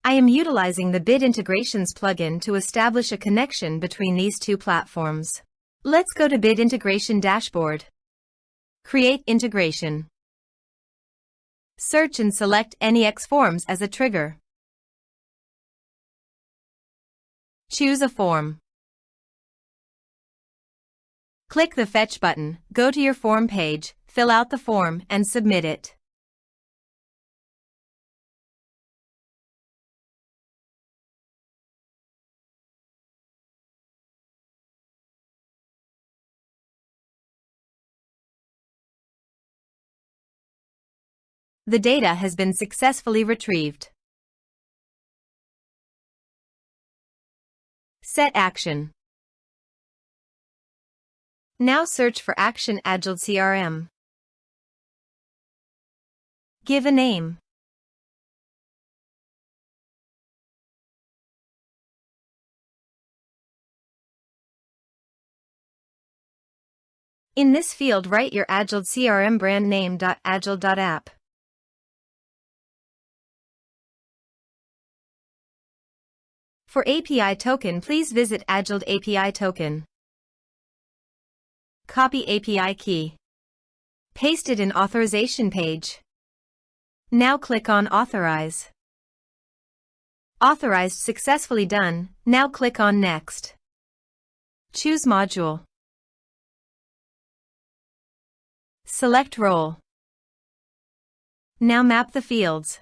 I am utilizing the Bit Integrations plugin to establish a connection between these two platforms. Let's go to Bit Integration Dashboard. Create integration. Search and select NEX-Forms as a trigger. Choose a form. Click the Fetch button, go to your form page, fill out the form, and submit it. The data has been successfully retrieved. Set action. Now search for Action Agile CRM. Give a name. In this field, write your Agile CRM brand name. Agile.app. For API token, please visit Agile API token. Copy API key. Paste it in authorization page. Now click on Authorize. Authorized successfully done. Now click on Next. Choose module. Select role. Now map the fields.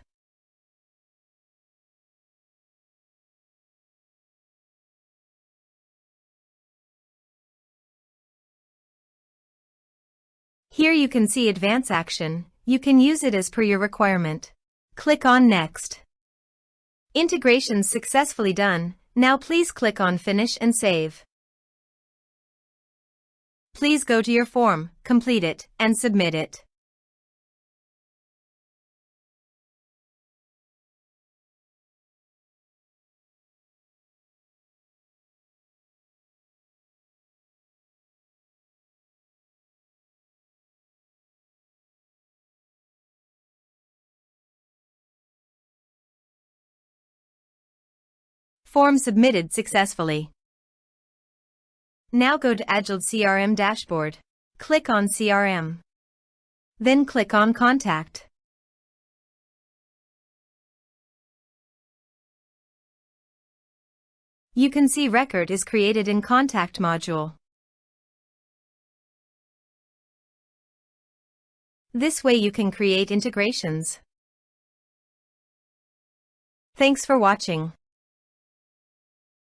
Here you can see advance action. You can use it as per your requirement. Click on Next. Integrations successfully done. Now please click on Finish and Save. Please go to your form, complete it, and submit it. Form submitted successfully. Now go to Agile CRM dashboard. Click on CRM. Then click on Contact. You can see record is created in Contact module. This way you can create integrations. Thanks for watching.